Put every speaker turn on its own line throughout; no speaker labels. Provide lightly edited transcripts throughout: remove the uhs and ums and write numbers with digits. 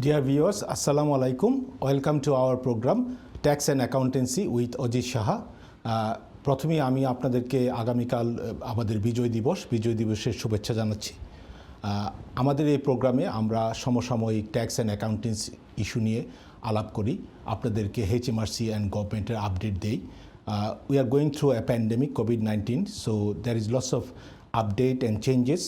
Dear viewers, Assalamu alaikum. Welcome to our program Tax and Accountancy with Ajit Shaha. প্রথমেই আমি আপনাদেরকে আগামীকাল আমাদের বিজয় দিবসের শুভেচ্ছা জানাচ্ছি। আমাদের এই প্রোগ্রামে আমরা সমসাময়িক ট্যাক্স অ্যান্ড অ্যাকাউন্টেন্সি ইস্যু নিয়ে আলাপ করি, আপনাদেরকে HMRC অ্যান্ড গভর্নমেন্টের আপডেট দেই। We are going through a pandemic, COVID-19, so there is lots of update and changes.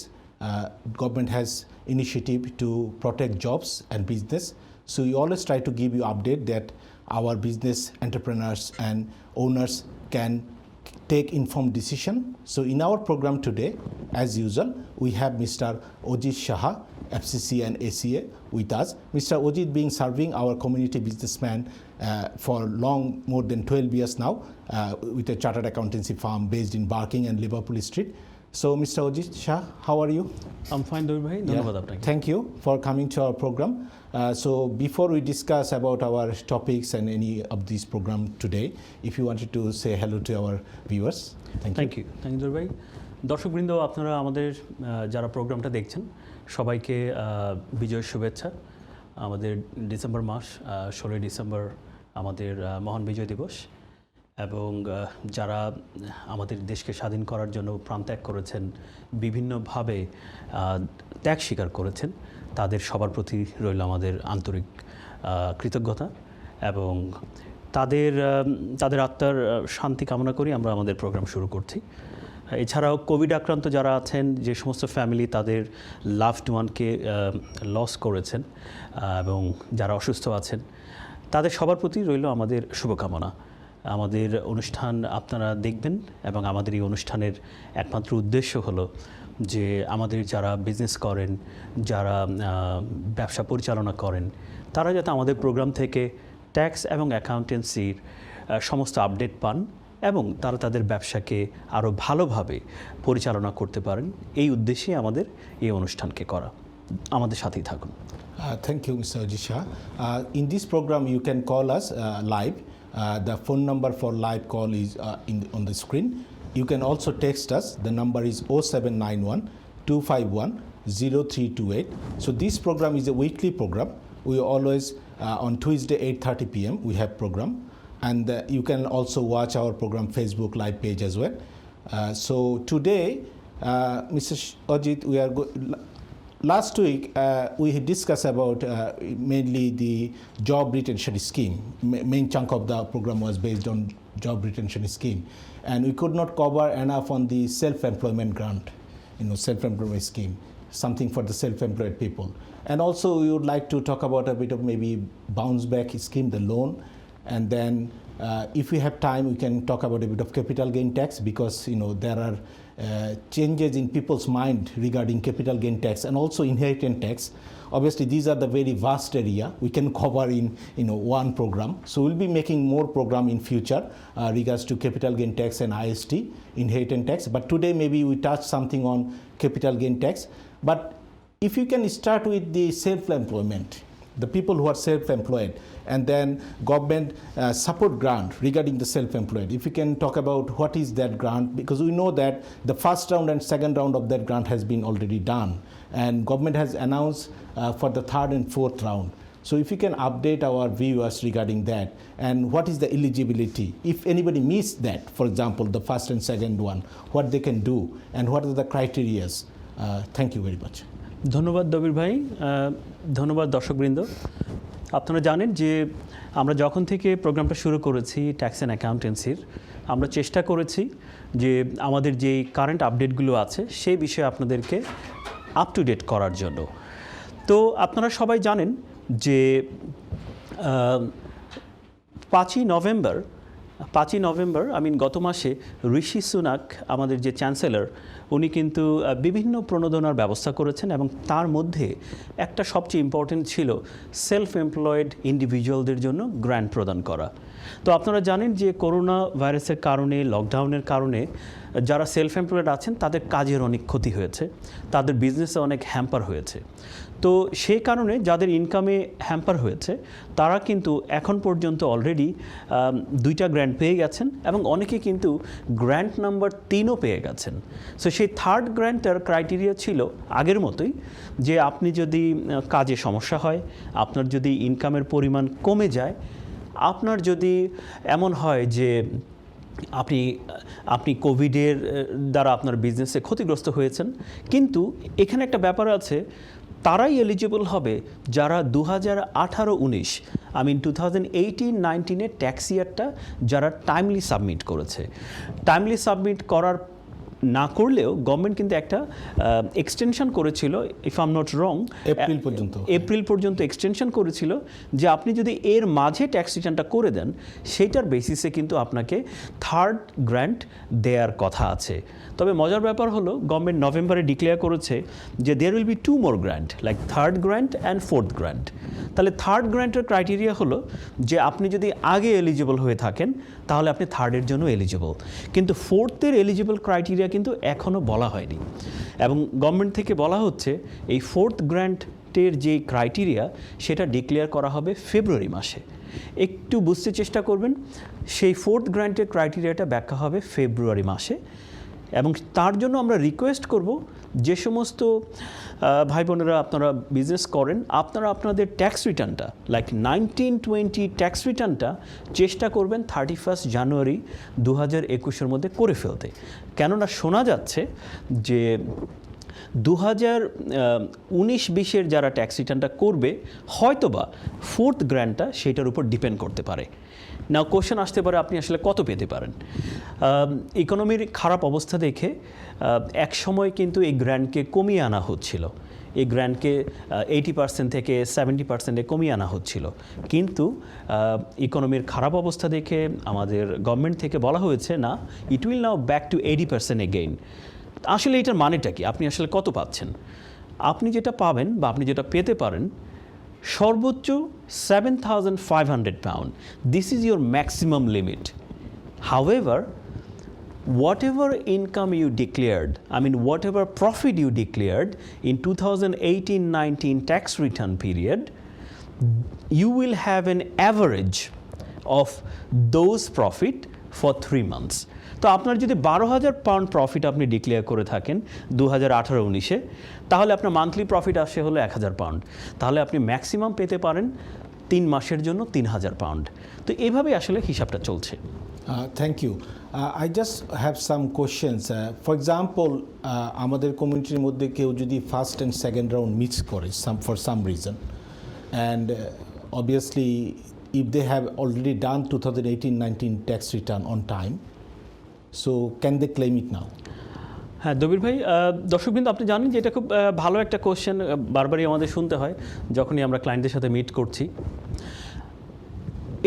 Government has initiative to protect jobs and business, so we always try to give you update that our business entrepreneurs and owners can take informed decision. So in our program today, as usual, we have Mr. Ajit Shaha, FCC and ACA with us. Mr. Ajit being serving our community businessman for more than 12 years now with a chartered accountancy firm based in Barking and Liverpool Street. So Mr. Ajit Shah, how are you?
I'm fine, Dobir bhai. ধন্যবাদ আপনাকে.
Thank you for coming to our program. So before we discuss about our topics and any of this program today, if you wanted to say hello to our viewers.
Thank you, Dobir bhai. দর্শকবৃন্দ, আপনারা আমাদের যারা প্রোগ্রামটা দেখছেন সবাইকে বিজয়ের শুভেচ্ছা। আমাদের ডিসেম্বর মাস 16 ডিসেম্বর আমাদের মহান বিজয় দিবস, এবং যারা আমাদের দেশকে স্বাধীন করার জন্য প্রাণত্যাগ করেছেন, বিভিন্নভাবে ত্যাগ স্বীকার করেছেন, তাদের সবার প্রতি রইল আমাদের আন্তরিক কৃতজ্ঞতা, এবং তাদের আত্মার শান্তি কামনা করি আমরা আমাদের প্রোগ্রাম শুরু করছি। এছাড়াও কোভিড আক্রান্ত যারা আছেন, যে সমস্ত ফ্যামিলি তাদের লাভড ওয়ানকে লস করেছেন এবং যারা অসুস্থ আছেন, তাদের সবার প্রতি রইল আমাদের শুভকামনা। আমাদের অনুষ্ঠান আপনারা দেখবেন, এবং আমাদের এই অনুষ্ঠানের একমাত্র উদ্দেশ্য হলো যে আমাদের যারা বিজনেস করেন, যারা ব্যবসা পরিচালনা করেন, তারা যাতে আমাদের প্রোগ্রাম থেকে ট্যাক্স এবং অ্যাকাউন্টেন্সির সমস্ত আপডেট পান এবং তারা তাদের ব্যবসাকে আরও ভালোভাবে পরিচালনা করতে পারেন, এই উদ্দেশ্যে আমাদের এই অনুষ্ঠানকে করা। আমাদের সাথেই থাকুন।
Thank you, Mr. Ajit Shah. In this program, you can call us live. The phone number for live call is on the screen. You can also text us. The number is 0791 251 0328. So this program is a weekly program. We always on Tuesday 8:30 p.m. we have program, and you can also watch our program Facebook live page as well. So today, Mr. Ajit, we are last week we had discussed about mainly the job retention scheme. Main chunk of the program was based on job retention scheme, and we could not cover enough on the self-employment grant, self-employment scheme, something for the self-employed people. And also we would like to talk about a bit of maybe bounce back scheme, the loan, and then if we have time we can talk about a bit of capital gain tax, because there are changes in people's mind regarding capital gain tax and also inheritance tax. Obviously these are the very vast area we can cover in one program, so we'll be making more program in future regards to capital gain tax and IST, inheritance tax, but today maybe we touch something on capital gain tax. But if you can start with the self-employment, the people who are self-employed, and then government support grant regarding the self-employed. If you can talk about what is that grant, because we know that the first round and second round of that grant has been already done, and government has announced for the third and fourth round. So if you can update our viewers regarding that, and what is the eligibility, if anybody missed that, for example the first and second one, what they can do and what are the criteria. Thank you very much.
ধন্যবাদ দবির ভাই, ধন্যবাদ দর্শকবৃন্দ। আপনারা জানেন যে আমরা যখন থেকে প্রোগ্রামটা শুরু করেছি ট্যাক্স অ্যান্ড অ্যাকাউন্টেন্সির, আমরা চেষ্টা করেছি যে আমাদের যে কারেন্ট আপডেটগুলো আছে সেই বিষয়ে আপনাদেরকে আপ টু ডেট করার জন্য। তো আপনারা সবাই জানেন যে 5ই নভেম্বর গত মাসে ঋষি সুনাক, আমাদের যে চ্যান্সেলর, উনি কিন্তু বিভিন্ন প্রণোদনার ব্যবস্থা করেছেন, এবং তার মধ্যে একটা সবচেয়ে ইম্পর্টেন্ট ছিল সেলফ এমপ্লয়েড ইন্ডিভিজুয়ালদের জন্য গ্র্যান্ট প্রদান করা। তো আপনারা জানেন যে করোনা ভাইরাসের কারণে, লকডাউনের কারণে যারা সেলফ এমপ্লয়েড আছেন তাদের কাজের অনেক ক্ষতি হয়েছে, তাদের বিজনেসে অনেক হ্যাম্পার হয়েছে। তো সেই কারণে যাদের ইনকামে হ্যাম্পার হয়েছে তারা কিন্তু এখন পর্যন্ত অলরেডি 2টা গ্র্যান্ট পেয়ে গেছেন এবং অনেকে কিন্তু গ্র্যান্ট নাম্বার 3ও পেয়ে গেছেন। সো সেই থার্ড গ্র্যান্টের ক্রাইটেরিয়া ছিল আগের মতোই, যে আপনি যদি কাজে সমস্যা হয়, আপনার যদি ইনকামের পরিমাণ কমে যায়, আপনার যদি এমন হয় যে আপনি কোভিডের দ্বারা আপনার বিজনেসে ক্ষতিগ্রস্ত হয়েছেন, কিন্তু এখানে একটা ব্যাপার আছে, তারাই এলিজিবল হবে যারা 2018-19 2018-19 ট্যাক্স ইয়ারটা যারা টাইমলি সাবমিট করেছে। টাইমলি সাবমিট করার না করলেও গভর্নমেন্ট কিন্তু একটা এক্সটেনশন করেছিল, if I am not wrong, April পর্যন্ত এক্সটেনশন করেছিল, যে আপনি যদি এর মাঝে ট্যাক্স রিটার্নটা করে দেন সেইটার বেসিসে কিন্তু আপনাকে থার্ড গ্র্যান্ট দেওয়ার কথা আছে। তবে মজার ব্যাপার হলো গভর্নমেন্ট নভেম্বরে ডিক্লেয়ার করেছে যে there will be 2 more grant, like third grant and fourth grant. তাহলে থার্ড গ্র্যান্টের ক্রাইটেরিয়া হলো যে আপনি যদি আগে এলিজিবল হয়ে থাকেন তাহলে আপনি থার্ডের জন্য এলিজিবল, কিন্তু ফোর্থের এলিজিবল ক্রাইটেরিয়া কিন্তু এখনও বলা হয়নি। এবং গভর্নমেন্ট থেকে বলা হচ্ছে এই ফোর্থ গ্র্যান্টের যে ক্রাইটেরিয়া সেটা ডিক্লেয়ার করা হবে ফেব্রুয়ারি মাসে। একটু বুঝতে চেষ্টা করবেন, সেই ফোর্থ গ্র্যান্টের ক্রাইটেরিয়াটা ব্যাখ্যা হবে ফেব্রুয়ারি মাসে। এবং তার জন্য আমরা রিকোয়েস্ট করব যে সমস্ত ভাই বোনেরা আপনারা বিজনেস করেন, আপনারা আপনাদের ট্যাক্স রিটার্নটা লাইক 19-20 ট্যাক্স রিটার্নটা চেষ্টা করবেন 31 জানুয়ারি 2021-এর মধ্যে করে ফেলতে। কেননা শোনা যাচ্ছে যে 2019-20 যারা ট্যাক্স রিটার্নটা করবে হয়তোবা ফোর্থ গ্র্যান্টটা সেটার উপর ডিপেন্ড করতে পারে। নাও কোশ্চেন আসতে পারে আপনি আসলে কত পেতে পারেন। ইকোনমির খারাপ অবস্থা দেখে এক সময় কিন্তু এই গ্র্যান্টকে কমিয়ে আনা হচ্ছিল, এই গ্র্যান্টকে 80% থেকে 70%-এ কমিয়ে আনা হচ্ছিল, কিন্তু ইকোনমির খারাপ অবস্থা দেখে আমাদের গভর্নমেন্ট থেকে বলা হয়েছে না, it will now back to 80% again. আসলে এটার মানেটা কি, আপনি আসলে কত পাচ্ছেন? আপনি যেটা পাবেন বা আপনি যেটা পেতে পারেন সর্বোচ্চ 7,500 pound. This is your maximum limit. However, whatever income you declared, whatever profit you declared in 2018-19 tax return period, you will have an average of those profit for 3 months. তো আপনার যদি 12,000 পাউন্ড প্রফিট আপনি declare করে থাকেন 2018-19-এ, তাহলে আপনার monthly profit আসে হলো 1,000 পাউন্ড, তাহলে আপনি ম্যাক্সিমাম পেতে পারেন 3 মাসের জন্য 3,000 পাউন্ড। তো এইভাবেই আসলে হিসাবটা চলছে।
Thank you. I just have some questions. For example, আমাদের কমিউনিটির মধ্যে কেউ যদি first and second round miss করে for some reason, and obviously if they have already done 2018-19 tax return on time, so can they claim it now?
হ্যাঁ দবির ভাই, দর্শকবৃন্দ আপনি জানেন যে এটা খুব ভালো একটা কোশ্চেন, বারবারই আমাদের শুনতে হয় যখনই আমরা ক্লায়েন্টদের সাথে মিট করছি।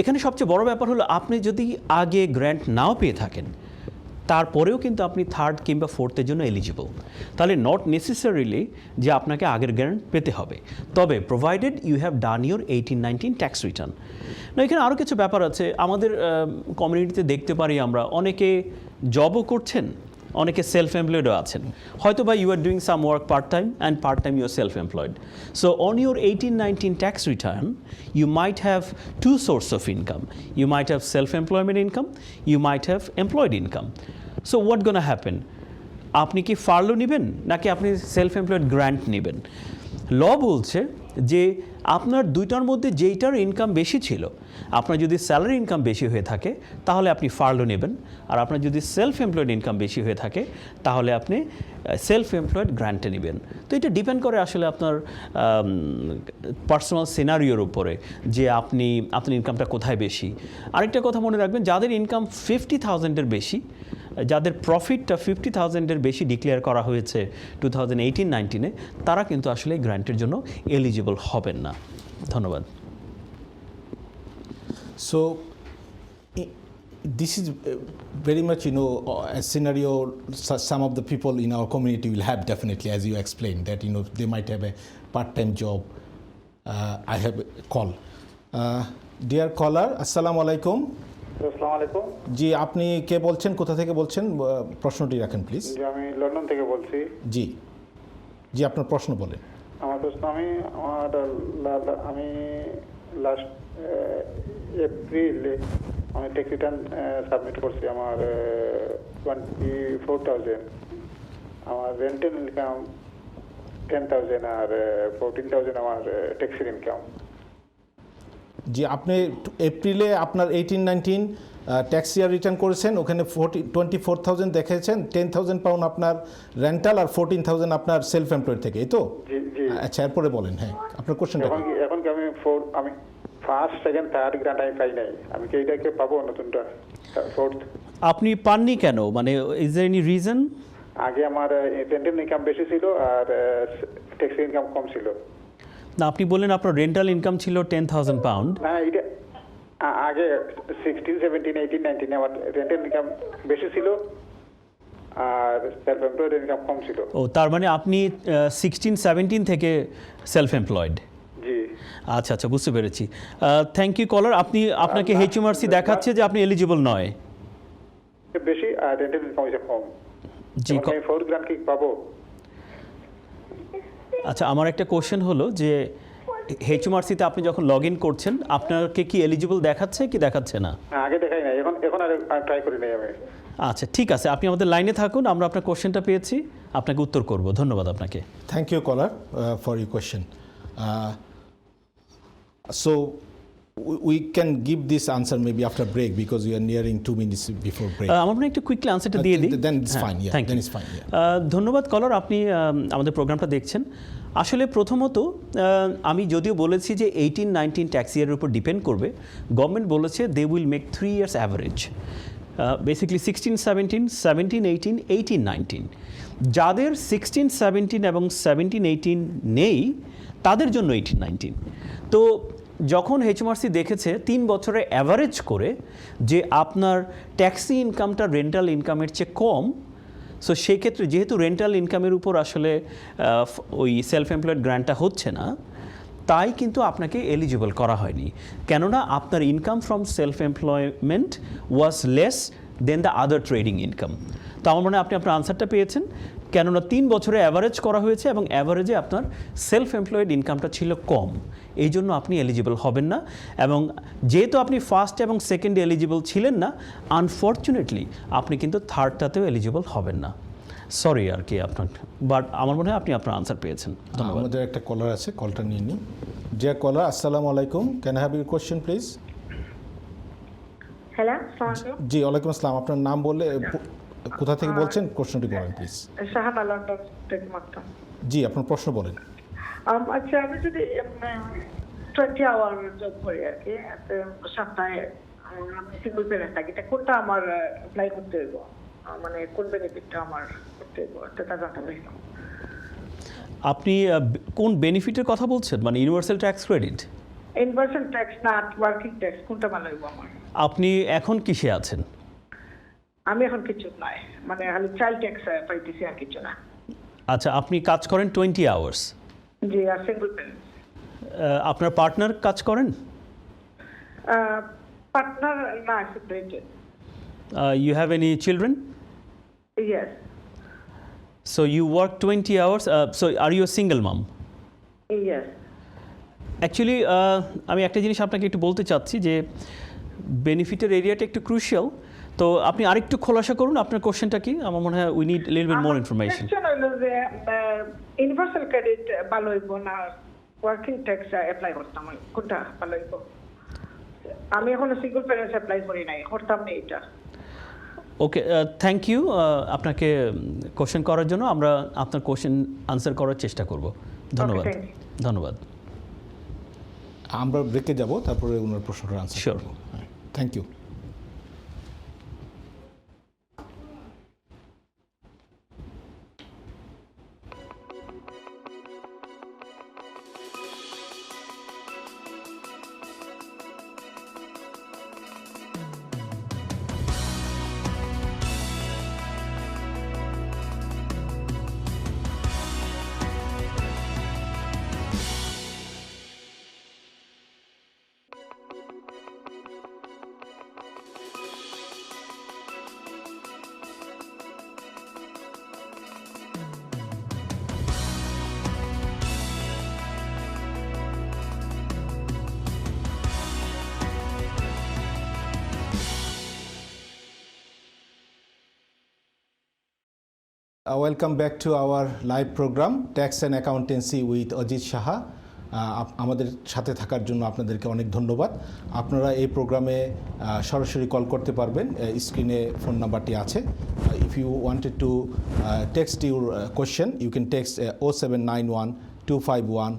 এখানে সবচেয়ে বড় ব্যাপার হলো আপনি যদি আগে গ্র্যান্ট নাও পেয়ে থাকেন তারপরেও কিন্তু আপনি থার্ড কিংবা ফোর্থের জন্য এলিজিবল, তাহলে নট নেসেসারিলি যে আপনাকে আগের গ্র্যান্ট পেতে হবে, তবে provided you have done your 18-19 tax return. না, এখানে আরও কিছু ব্যাপার আছে। আমাদের কমিউনিটিতে দেখতে পারি আমরা অনেকে জবও করছেন, অনেকে সেলফ এমপ্লয়েডও আছেন, হয়তো বা you are doing some work part time and part time you are self employed. So on your 18-19 tax return you might have 2 sources of income. You might have self-employment income, you might have employed income. So what gonna happen? আপনি কি Farlow নেবেন নাকি আপনি self employed grant নেবেন? ল বলছে যে আপনার দুইটার মধ্যে যেইটার ইনকাম বেশি ছিল, আপনার যদি স্যালারি ইনকাম বেশি হয়ে থাকে তাহলে আপনি ফার্লো নেবেন, আর আপনার যদি সেলফ এমপ্লয়েড ইনকাম বেশি হয়ে থাকে তাহলে আপনি সেলফ এমপ্লয়েড গ্র্যান্টে নেবেন। তো এটা ডিপেন্ড করে আসলে আপনার পার্সোনাল সিনারিওর উপরে যে আপনার ইনকামটা কোথায় বেশি। আরেকটা কথা মনে রাখবেন, যাদের ইনকাম 50,000-এর বেশি, যাদের প্রফিটটা 50,000-এর বেশি ডিক্লেয়ার করা হয়েছে 2018-19-এ, তারা কিন্তু আসলে গ্র্যান্টের জন্য এলিজিবল হবেন না। ধন্যবাদ।
So this is very much, a scenario some of the people in our community will have, definitely, as you explained, that they might have a part-time job. I have a call. Dear caller, আসসালামু আলাইকুম।
আসসালামু আলাইকুম।
জি, আপনি কে বলছেন, কোথা থেকে বলছেন? প্রশ্নটি রাখেন প্লিজ।
জি, আমি লন্ডন থেকে বলছি।
জি জি, আপনার প্রশ্ন বলেন।
আমার প্রশ্ন, আমি লাস্ট এপ্রিলে আমি ট্যাক্স রিটার্ন সাবমিট করছি। আমার 24,000, আমার রেন্টাল ইনকাম 10,000 আর 14,000 আমার ট্যাক্সের ইনকাম।
জি, আপনি এপ্রিলে আপনার 18-19 ট্যাক্স ইয়ার রিটার্ন করেছেন, ওখানে 24,000 দেখেছেন, 10,000 পাউন্ড আপনার রেন্টাল আর 14,000 আপনার সেলফ এমপ্লয়েড থেকে, এই তো?
জি জি।
আচ্ছা, এরপরে বলেন। হ্যাঁ, আপনার কোশ্চেনটা।
এখন কি আমি ফার্স্ট, সেকেন্ড, থার্ড গ্রান্ট আমি পাই নাই, আমি কি এইটাকে পাবো নতুনটা ফোর্থ?
আপনি পাননি কেন, মানে ইজ দেয়ার এনি রিজন?
আগে আমার রেন্টাল ইনকাম বেশি ছিল আর ট্যাক্স ইনকাম কম ছিল।
না, আপনি বললেন আপনার রেন্টাল ইনকাম ছিল 10,000 পাউন্ড।
না, এটা আগে 16, 17, 18, 19 আমার রেন্টাল ইনকাম বেশি ছিল আর সেলফ এমপ্লয়েড ইনকাম কম ছিল।
ও, তার মানে আপনি 16-17 থেকে সেলফ এমপ্লয়েড।
জি।
আচ্ছা আচ্ছা, বুঝতে পেরেছি। থ্যাংক ইউ কলার। আপনাকে এইচএমআরসি দেখাচ্ছে যে আপনি এলিজিবল নয়।
বেশি আর রেন্টাল ইনকাম হচ্ছে কম।
জি।
আমি ফোর্থ গ্রান্ট কি পাবো?
আচ্ছা, আমার একটা কোশ্চেন হলো যে এইচএমআরসিতে আপনি যখন লগ ইন করছেন আপনাকে কি এলিজিবল দেখাচ্ছে কি দেখাচ্ছে না?
আগে দেখাই নাই, এখন আর ট্রাই করি নাই আমি।
আচ্ছা, ঠিক আছে, আপনি আমাদের লাইনে থাকুন, আমরা আপনার কোশ্চেনটা পেয়েছি, আপনাকে উত্তর করব। ধন্যবাদ আপনাকে।
Thank you caller for your question. So we can give this answer maybe after break because we are nearing 2 minutes before break.
আমার মনে হয় একটু কুইকলি আনসারটা দিয়ে দিই।
Then it's fine, yeah.
Thank
Then
you.
it's fine, yeah.
ধন্যবাদ কলার, আপনি আমাদের প্রোগ্রামটা দেখছেন। আসলে প্রথমত আমি যদিও বলেছি যে 18-19 ট্যাক্স ইয়ারের উপর ডিপেন্ড করবে, গভর্নমেন্ট বলেছে they will make 3 years average, basically 16-17, 17-18, 18-19। যাদের 16-17 এবং 17-18 নেই তাদের জন্য 18-19। তো যখন এইচএমআরসি দেখেছে 3 বছরে অ্যাভারেজ করে যে আপনার ট্যাক্সি ইনকামটা রেন্টাল ইনকামের চেয়ে কম, সো সেই ক্ষেত্রে যেহেতু রেন্টাল ইনকামের উপর আসলে ওই সেলফ এমপ্লয়েড গ্র্যান্টটা হচ্ছে না, তাই কিন্তু আপনাকে এলিজিবল করা হয়নি। কেননা আপনার income from self employment was less than the other trading income. তো আমার মনে হয় আপনি আপনার আনসারটা পেয়েছেন, কেননা 3 বছরে অ্যাভারেজ করা হয়েছে এবং অ্যাভারেজে আপনার সেলফ এমপ্লয়েড ইনকামটা ছিল কম, এই জন্য আপনি এলিজিবল হবেন না। এবং যেহেতু আপনি ফার্স্ট এবং সেকেন্ডে এলিজিবল ছিলেন না, আনফর্চুনেটলি আপনি কিন্তু থার্ডটাতেও এলিজিবল হবেন না। সরি আর কি আপনার, বাট আমার মনে হয় আপনি আপনার আনসার পেয়েছেন। ধন্যবাদ।
আমাদের একটা কলার আছে, কলটা নিয়ে নিই। ডিয়ার কলার, আসসালামু আলাইকুম। Can I have your question please?
Hello, আসসালামু আলাইকুম।
জি, ওয়ালাইকুম আসসালাম। আপনার নাম বলে কোথা থেকে বলছেন, কোশ্চেনটি করেন প্লিজ।
শাহানা, লন্ডন থেকে মাত্র।
জি, আপনার প্রশ্ন বলেন।
আচ্ছা, আমি যদি 20 আওয়ার জব করি আর কি, সপ্তাহে আমি সিঙ্গল পেরেন্ট থাকি, এটা কোনটা আমার অ্যাপ্লাই করতে হইব, মানে কোন বেনিফিটটা আমার করতে হইব, এটা জানতে চাইলাম।
আপনি কোন বেনিফিটের কথা বলছেন, মানে universal tax credit?
Universal tax না ওয়ার্কিং ট্যাক্স, কোনটা ভালো হইব আমার?
আপনি এখন কিসে আছেন?
আমি এখন কিছু নাই, মানে খালি চাইল্ড ট্যাক্স পাইতেছি আর কিছু না।
আচ্ছা, আপনি কাজ করেন 20 আওয়ার্স?
জি, আর সিঙ্গল পেরেন্ট।
আপনার পার্টনার কাজ করেন?
পার্টনার না, separated.
You have any children?
Yes.
So you work 20 hours. So are you a single mom?
Yes.
Actually, আমি একটা জিনিস আপনাকে একটু বলতে চাচ্ছি যে বেনিফিটের এরিয়াটা একটু ক্রুশিয়াল। তো আপনি আরেকটু খোলাসা করুন আপনার কোশ্চেনটা কি। আমার মনে হয় we need little bit more information.
Question হলো যে ইউনিভার্সাল ক্রেডিট ভালো হইব না ওয়ার্কিং ট্যাক্স অ্যাপ্লাই করতাম, কোনটা ভালো হইব? আমি এখন সিঙ্গল প্যারেন্টস অ্যাপ্লাই করি নাই, করতাম না এটা।
ওকে, থ্যাংক ইউ আপনাকে কোশ্চেন করার জন্য। আমরা আপনার কোশ্চেন আনসার করার চেষ্টা করব। ধন্যবাদ। ধন্যবাদ।
আমরা ব্রেকে যাব, তারপরে ওনার প্রশ্নটার আনসার
Sure.
করব। Thank you. Welcome back to our live program Tax and Accountancy with Ajit Saha. আমাদের সাথে থাকার জন্য আপনাদেরকে অনেক ধন্যবাদ। আপনারা এই প্রোগ্রামে সরাসরি কল করতে পারবেন, স্ক্রিনে ফোন নাম্বারটি আছে। If you wanted to text your question you can text 0791 251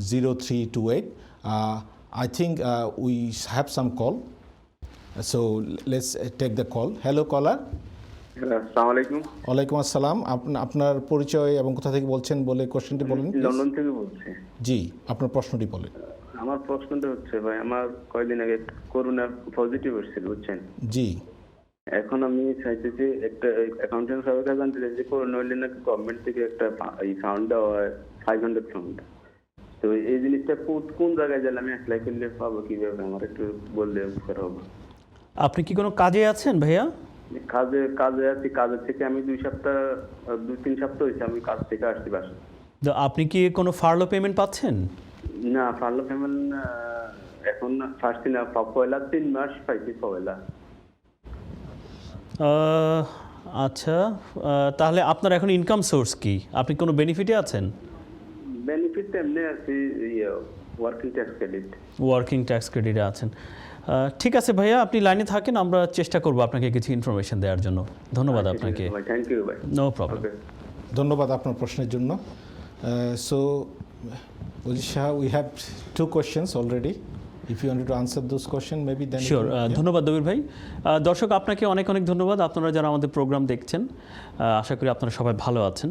0328. I think we have some call, so let's take the call. Hello caller.
আসসালামু আলাইকুম।
ওয়ালাইকুম আসসালাম। আপনার পরিচয় এবং কোথা থেকে বলছেন বলে কোশ্চেনটি বলেন।
লন্ডন থেকে বলছি।
জি, আপনার প্রশ্নটি বলেন।
আমার প্রশ্নটা হচ্ছে ভাই, আমার কয়েকদিন আগে করোনা পজিটিভ এসেছিল, বুঝছেন?
জি।
এখন আমি চাইতেছি একটা অ্যাকাউন্টেন্ট সাহেবের কাছে জানতে চাই যে করোনা হইলে নাকি গভর্নমেন্ট থেকে একটা ফান্ড দেওয়া হয় 500 ফান্ড। তো এই জিনিসটা কোন জায়গায় গেলে আমি অ্যাপ্লাই করলে পাবো, কিভাবে আমার একটু বললে উপকার হবে।
আপনি কি কোনো কাজে আছেন ভাইয়া?
কাজে আছি, কাজের থেকে আমি 2 সপ্তাহ হয়েছে আমি কাজ থেকে আসছি বাসায়।
তো আপনি কি কোনো ফার্লো পেমেন্ট পাচ্ছেন?
না, ফার্লো পেমেন্ট এখন ফার্স্ট না, পয়লা 3 মাস পাইছি পয়লা।
আচ্ছা, তাহলে আপনার এখন ইনকাম সোর্স কি? আপনি কোনো বেনিফিটে আছেন?
বেনিফিট এমনি আছে, working tax credit.
Working tax ক্রেডিটে আছেন। ঠিক আছে ভাইয়া, আপনি লাইনে থাকেন, আমরা চেষ্টা করব আপনাকে কিছু ইনফরমেশন দেওয়ার জন্য। ধন্যবাদ আপনাকে।
থ্যাংক ইউ ভাই।
No problem.
ধন্যবাদ আপনার প্রশ্নের জন্য। So Ajit Saha, we have 2 questions already. If you wanted to answer those questions, maybe then.
Sure. ধন্যবাদ দবির ভাই। দর্শক, আপনাকে অনেক অনেক ধন্যবাদ। আপনারা যারা আমাদের প্রোগ্রাম দেখছেন, আশা করি আপনারা সবাই ভালো আছেন।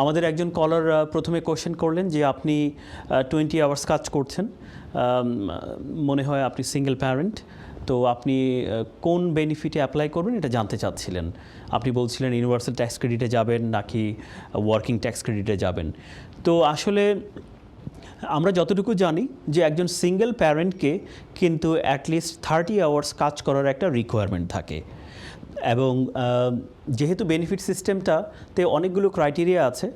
আমাদের একজন কলার প্রথমে কোশ্চেন করলেন যে আপনি 20 আওয়ার্স কাজ করছেন, মনে হয় আপনি সিঙ্গেল প্যারেন্ট, তো আপনি কোন বেনিফিটে অ্যাপ্লাই করবেন এটা জানতে চাচ্ছিলেন। আপনি বলছিলেন ইউনিভার্সাল ট্যাক্স ক্রেডিটে যাবেন নাকি ওয়ার্কিং ট্যাক্স ক্রেডিটে যাবেন। তো আসলে আমরা যতটুকু জানি যে একজন সিঙ্গেল প্যারেন্টকে কিন্তু অ্যাটলিস্ট 30 আওয়ার্স কাজ করার একটা রিকোয়ারমেন্ট থাকে, এবং যেহেতু বেনিফিট সিস্টেমটাতে অনেকগুলো ক্রাইটেরিয়া আছে,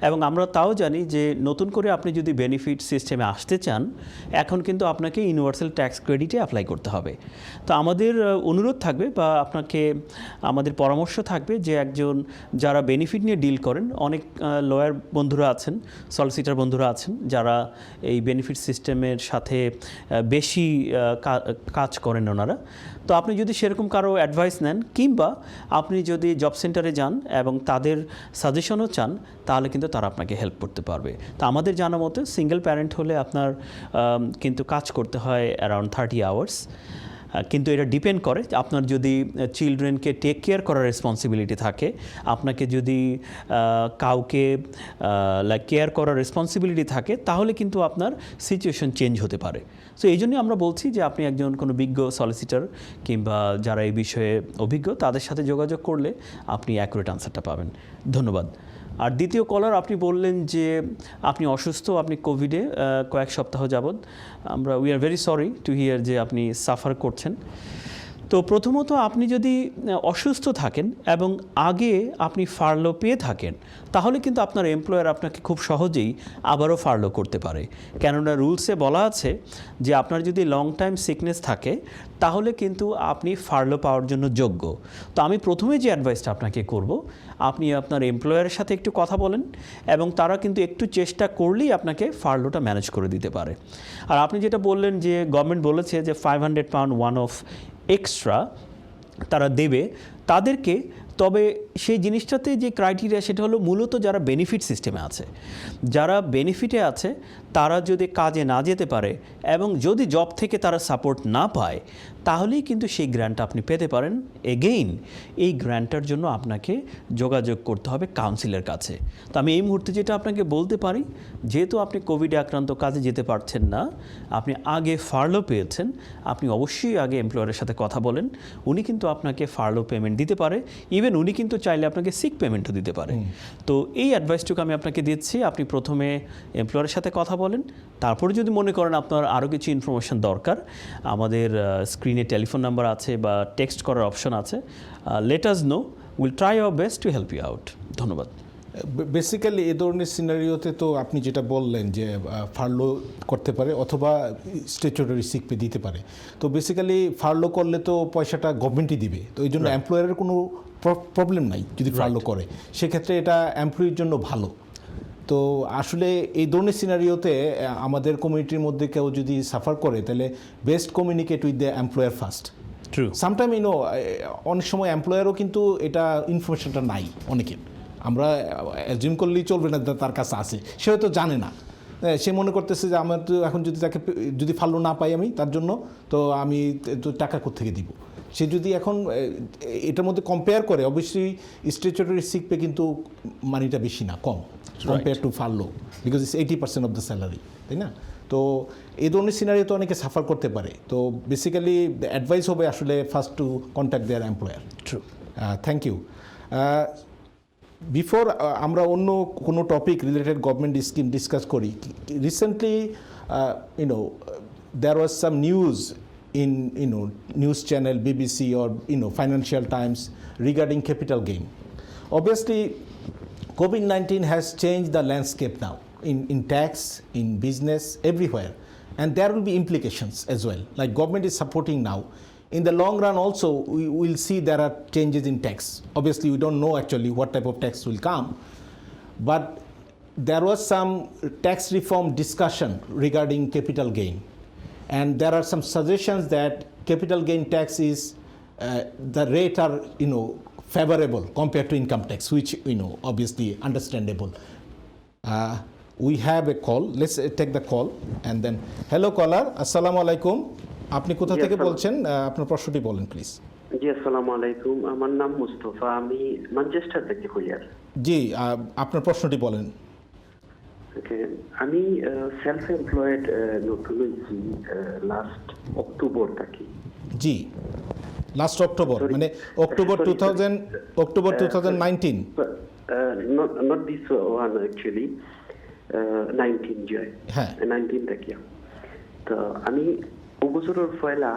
এবং আমরা তাও জানি যে নতুন করে আপনি যদি বেনিফিট সিস্টেমে আসতে চান, এখন কিন্তু আপনাকে ইউনিভার্সাল ট্যাক্স ক্রেডিটে অ্যাপ্লাই করতে হবে। তো আমাদের অনুরোধ থাকবে বা আপনাকে আমাদের পরামর্শ থাকবে যে একজন যারা বেনিফিট নিয়ে ডিল করেন, অনেক লয়ার বন্ধুরা আছেন, সলিসিটার বন্ধুরা আছেন যারা এই বেনিফিট সিস্টেমের সাথে বেশি কাজ করেন ওনারা। তো আপনি যদি সেরকম কারো অ্যাডভাইস নেন, কিংবা আপনি যদি জব সেন্টারে যান এবং তাদের সাজেশনও চান, তাহলে কিন্তু তারা আপনাকে হেল্প করতে পারবে। তো আমাদের জানা মতে সিঙ্গেল প্যারেন্ট হলে আপনার কিন্তু কাজ করতে হয় অ্যারাউন্ড 30 আওয়ার্স, কিন্তু এটা ডিপেন্ড করে আপনার যদি চিলড্রেনকে টেক কেয়ার করার রেসপন্সিবিলিটি থাকে, আপনাকে যদি কাউকে কেয়ার করার রেসপন্সিবিলিটি থাকে, তাহলে কিন্তু আপনার সিচুয়েশন চেঞ্জ হতে পারে। সো এই জন্যই আমরা বলছি যে আপনি একজন কোনো বিজ্ঞ সলিসিটার কিংবা যারা এই বিষয়ে অভিজ্ঞ তাদের সাথে যোগাযোগ করলে আপনি অ্যাকুরেট আনসারটা পাবেন। ধন্যবাদ। আর দ্বিতীয় কলার, আপনি বললেন যে আপনি অসুস্থ, আপনি কোভিডে কয়েক সপ্তাহ যাবৎ। We are very sorry to hear যে আপনি সাফার করছেন। তো প্রথমত আপনি যদি অসুস্থ থাকেন এবং আগে আপনি ফার্লো পেয়ে থাকেন, তাহলে কিন্তু আপনার এমপ্লয়ার আপনাকে খুব সহজেই আবারও ফার্লো করতে পারে। কেননা রুলসে বলা আছে যে আপনার যদি লং টাইম সিকনেস থাকে, তাহলে কিন্তু আপনি ফার্লো পাওয়ার জন্য যোগ্য। তো আমি প্রথমে যে অ্যাডভাইসটা আপনাকে করব, আপনি আপনার এমপ্লয়ারের সাথে একটু কথা বলেন, এবং তারা কিন্তু একটু চেষ্টা করলেই আপনাকে ফার্লোটা ম্যানেজ করে দিতে পারে। আর আপনি যেটা বললেন যে গভর্নমেন্ট বলেছে যে 500 পাউন্ড ওয়ান অফ এক্সট্রা তারা দেবে তাদেরকে, তবে সেই জিনিসটাতে যে ক্রাইটেরিয়া সেটা হলো মূলত যারা বেনিফিট সিস্টেমে আছে, যারা বেনিফিটে আছে তারা যদি কাজে না যেতে পারে এবং যদি জব থেকে তারা সাপোর্ট না পায়, তাহলেই কিন্তু সেই গ্র্যান্টটা আপনি পেতে পারেন। এগেইন এই গ্র্যান্টটার জন্য আপনাকে যোগাযোগ করতে হবে কাউন্সিলের কাছে। তো আমি এই মুহূর্তে যেটা আপনাকে বলতে পারি, যেহেতু আপনি কোভিডে আক্রান্ত, কাজে যেতে পারছেন না, আপনি আগে ফার্লো পেয়েছেন, আপনি অবশ্যই আগে এমপ্লয়ারের সাথে কথা বলেন। উনি কিন্তু আপনাকে ফার্লো পেমেন্ট দিতে পারে, ইভেন উনি কিন্তু চাইলে আপনাকে সিক পেমেন্টও দিতে পারে। তো এই অ্যাডভাইসটুকু আমি আপনাকে দিচ্ছি, আপনি প্রথমে এমপ্লয়ারের সাথে কথা বলেন, তারপরে যদি মনে করেন আপনার আরও কিছু ইনফরমেশন দরকার, আমাদের স্ক্রিনে টেলিফোন নাম্বার আছে বা টেক্সট করার অপশন আছে। Let us know, will try our best to help you out. ধন্যবাদ।
বেসিক্যালি এ ধরনের সিনারিওতে তো আপনি যেটা বললেন যে ফার্লো করতে পারে অথবা স্ট্যাচুটরি সিক পে দিতে পারে। তো বেসিক্যালি ফার্লো করলে তো পয়সাটা গভর্নমেন্টই দিবে, তো এই জন্য এমপ্লয়ারের কোনো প্রবলেম নাই যদি ফার্লো করে, সেক্ষেত্রে এটা এমপ্লয়ির জন্য ভালো। তো আসলে এই ধরনের সিনারিওতে আমাদের কমিউনিটির মধ্যে কেউ যদি সাফার করে, তাহলে best communicate with the employer first.
True.
Sometime অনেক সময় এমপ্লয়ারও কিন্তু এটা ইনফরমেশনটা নাই অনেকের, আমরা অ্যাজিউম করলেই চলবে না তার কাছে আছে, সে হয়তো জানে না। সে মনে করতেছে যে আমার তো এখন যদি ফাল্লো না পাই আমি তার জন্য, তো আমি তো টাকা কোত্থেকে দিব। সে যদি এখন এটার মধ্যে কম্পেয়ার করে, অবশ্যই স্ট্যাচুটরি সিক পে কিন্তু মানিটা বেশি না, কম compare to furlough, because it's 80% of the salary, তাই না? তো এই ধরনের সিনারিও তো অনেকে সাফার করতে পারে। তো বেসিক্যালি অ্যাডভাইস হবে আসলে first to contact their employer.
True.
Thank you. Before আমরা অন্য কোনো topic related government scheme discuss করি, recently there was some news in news channel BBC or Financial Times regarding capital gain. Obviously COVID-19 has changed the landscape now in tax, in business, everywhere, and there will be implications as well. Like government is supporting now. In the long run also we will see there are changes in tax. Obviously we don't know actually what type of tax will come, but there was some tax reform discussion regarding capital gain, and there are some suggestions that capital gain tax is the rate are favorable compared to income tax, which obviously understandable. We have a call. Let's take the call and then hello caller, assalamu alaikum. আপনি কোথা থেকে বলছেন? আপনার প্রশ্নটি বলেন please.
জি আসসালামু আলাইকুম, আমার নাম মুস্তফা, আমি ম্যানচেস্টার থেকে হইয়ার।
জি, আপনার প্রশ্নটি বলেন।
ওকে, আমি সেলফ এমপ্লয়েড নতুন হয়েছি লাস্ট অক্টোবর থেকে।
জি, লাস্ট অক্টোবর মানে October 2019?
Not this one actually 19 জয়,
হ্যাঁ
19 থেকে। তো আমি বছরের পয়লা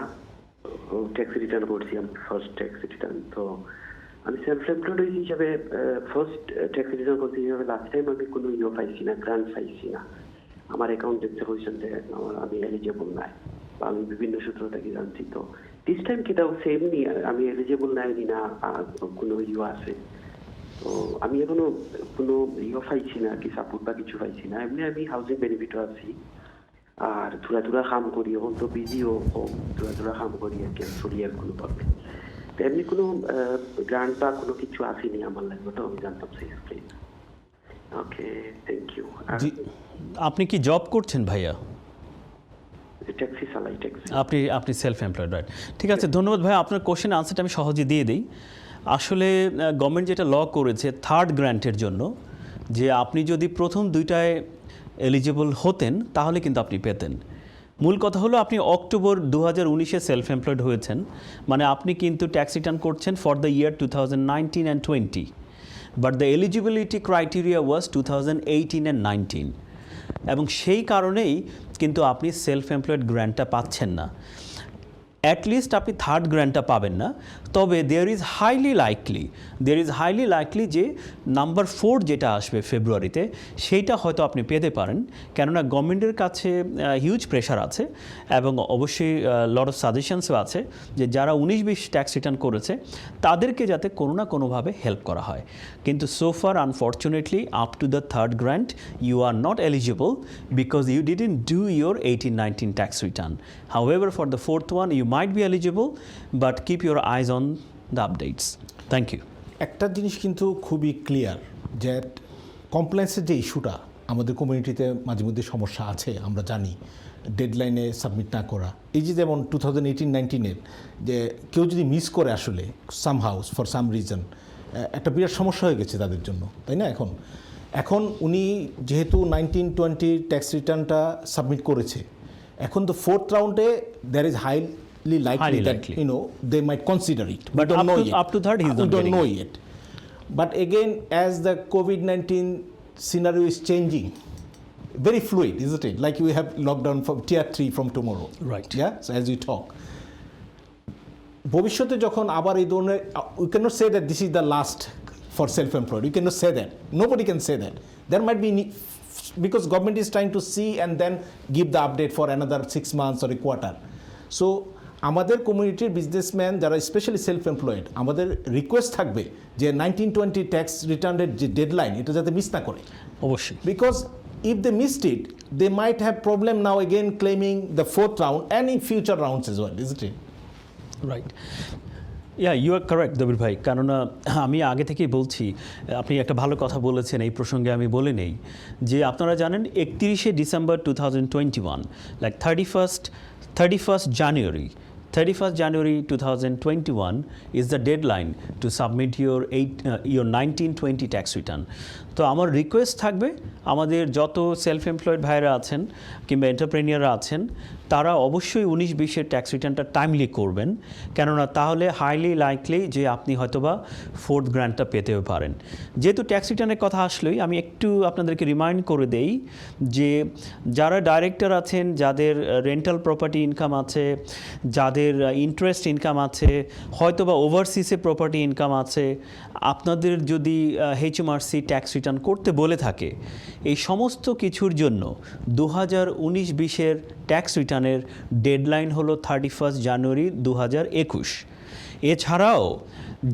ট্যাক্স রিটার্ন করছি, আমি ফার্স্ট ট্যাক্স রিটার্ন। তো আমি সেলফ এমপ্লয়েড হিসাবে ফার্স্ট ট্যাক্স রিটার্ন করছি হিসাবে লাস্ট টাইম আমি কোনো পাইছি না, গ্রান্ট পাইছি না। আমার অ্যাকাউন্ট দেখতে হয়েছেন যে আমি এলিজেবল নাই, বা আমি বিভিন্ন সূত্র থেকে জানছি। তো দিস টাইম কি তাও সেম নি, আমি এলিজেবল নাই না কোনো আছে? তো আমি এখনো কোনো পাইছি না, কি সাপোর্ট বা কিছু পাইছি না। এমনি আমি হাউজিং বেনিফিটও আছি, আর থোড়া কাম করি, এখন তো বিজিও কম, থোড়া কাম করি আর কি, চলি আর কোনো পাবে। তো এমনি কোনো গ্রান্ট বা কোনো কিছু আসেনি আমার লাগবে, তো আমি জানতাম সেই প্লিজ। Okay, thank you.
আপনি কি জব করছেন ভাইয়া?
ট্যাক্সি চালাই, ট্যাক্সি।
আপনি সেলফ এমপ্লয়েড, রাইট? ঠিক আছে, ধন্যবাদ ভাইয়া। আপনার কোশ্চেন আনসারটা আমি সহজে দিয়ে দিই। আসলে গভর্নমেন্ট যেটা ল করেছে থার্ড গ্র্যান্টের জন্য, যে আপনি যদি প্রথম দুইটায় এলিজিবল হতেন তাহলে কিন্তু আপনি পেতেন। মূল কথা হলো আপনি অক্টোবর 2019-এ সেলফ এমপ্লয়েড হয়েছেন, মানে আপনি কিন্তু ট্যাক্স রিটার্ন করছেন for the year 2019 and 20, but the eligibility criteria was 2018 and 19, এবং সেই কারণেই কিন্তু আপনি সেলফ এমপ্লয়েড গ্র্যান্টটা পাচ্ছেন না। অ্যাটলিস্ট আপনি থার্ড গ্র্যান্টটা পাবেন না, তবে দেয়ার ইজ হাইলি লাইকলি যে নাম্বার 4 যেটা আসবে ফেব্রুয়ারিতে, সেইটা হয়তো আপনি পেতে পারেন, কেননা গভর্নমেন্টের কাছে হিউজ প্রেশার আছে, এবং অবশ্যই লট অফ সাজেশনসও আছে যে যারা 19-20 ট্যাক্স রিটার্ন করেছে তাদেরকে যাতে কোনো না কোনোভাবে হেল্প করা হয়। কিন্তু so far unfortunately up to the third grant you are not eligible because you didn't do your 18-19 tax return. However for the fourth one you might be eligible, but keep your eyes on the updates. Thank you.
একটা জিনিস কিন্তু খুবই clear যে কমপ্লেন্সের যে ইস্যুটা আমাদের কমিউনিটিতে মাঝে মধ্যে সমস্যা আছে, আমরা জানি ডেডলাইনে সাবমিট না করা। এই যে যেমন 2018-19-এর যে কেউ যদি মিস করে আসলে সামহাউস ফর সাম রিজন, একটা বিরাট সমস্যা হয়ে গেছে তাদের জন্য, তাই না? এখন উনি যেহেতু 19-20 ট্যাক্স রিটার্নটা সাবমিট করেছে, এখন তো ফোর্থ রাউন্ডে there is highly likely that they might consider it.
But up to third, he's not
don't
getting
know
it.
yet. But again, as the COVID-19 scenario is changing, very fluid, isn't it? Like we have lockdown from tier 3 from tomorrow.
Right.
Yeah. So as we talk, ভবিষ্যতে যখন আবার এই ধরনের, we cannot say that this is the last for self-employed. You cannot say that. Nobody can say that. There might be because government is trying to see and then give the update for another 6 months or a quarter. So আমাদের কমিউনিটির businessman যারা specially self employed, আমাদের request থাকবে যে 1920 tax রিটার্নের যে deadline এটা যাতে মিস না করে,
অবশ্যই।
because if they missed it they might have problem now again claiming the fourth round and in future rounds as well, isn't it?
Right, you are correct Dabir ভাই। কেননা আমি আগে থেকেই বলছি, আপনি একটা ভালো কথা বলেছেন, এই প্রসঙ্গে আমি বলে নেই যে আপনারা জানেন 31শে December 2021, like 31st January 2021 is the deadline to submit your 1920 tax return. তো আমার রিকোয়েস্ট থাকবে আমাদের যত সেলফ এমপ্লয়েড ভাইরা আছেন কিংবা এন্টারপ্রেনিয়াররা আছেন, তারা অবশ্যই 19-20-এর ট্যাক্স রিটার্নটা টাইমলি করবেন, কেননা তাহলে হাইলি লাইকলি যে আপনি হয়তোবা ফোর্থ গ্র্যান্টটা পেতেও পারেন। যেহেতু ট্যাক্স রিটার্নের কথা আসলেই আমি একটু আপনাদেরকে রিমাইন্ড করে দেই যে যারা ডাইরেক্টর আছেন, যাদের রেন্টাল প্রপার্টি ইনকাম আছে, যাদের ইন্টারেস্ট ইনকাম আছে, হয়তোবা ওভারসিসে প্রপার্টি ইনকাম আছে, আপনাদের যদি HMRC ট্যাক্স রিটার্ন করতে বলে থাকে, এই সমস্ত কিছুর জন্য 2019-20-এর ট্যাক্স রিটার্নের ডেডলাইন হলো 31 জানুয়ারি 2021। এছাড়াও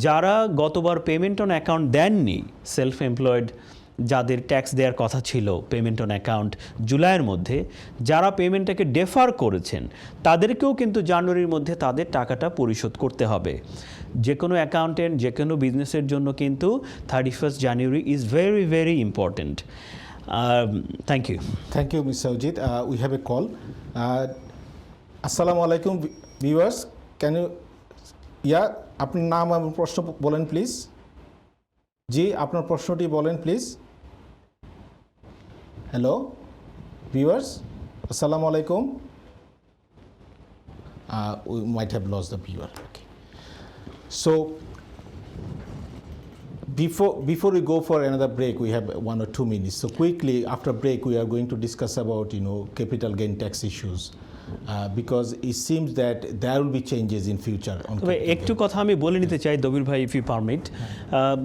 যারা গতবার পেমেন্ট অন অ্যাকাউন্ট দেননি, সেলফ এমপ্লয়েড যাদের ট্যাক্স দেওয়ার কথা ছিল পেমেন্ট অন অ্যাকাউন্ট জুলাইয়ের মধ্যে, যারা পেমেন্টটাকে ডেফার করেছেন তাদেরকেও কিন্তু জানুয়ারির মধ্যে তাদের টাকাটা পরিশোধ করতে হবে। যে কোনো অ্যাকাউন্টেন্ট, যে কোনো বিজনেসের জন্য কিন্তু 31 January is very very important. Thank you.
Thank you, Mr. Ujit. We have a call. Assalamu alaikum viewers. Can you, yeah, আপনার নাম এবং প্রশ্ন বলেন প্লিজ। জি, আপনার প্রশ্নটি বলেন প্লিজ। হ্যালো ভিউয়ার্স, আসসালামু আলাইকুম। We might have lost the viewer. Okay. So before we go for another break, we have 1 or 2 minutes. So quickly after break, we are going to discuss about capital gain tax issues. Because it seems that there will be changes in future on
তবে একটু কথা আমি বলে নিতে চাই দবির ভাই, if you permit.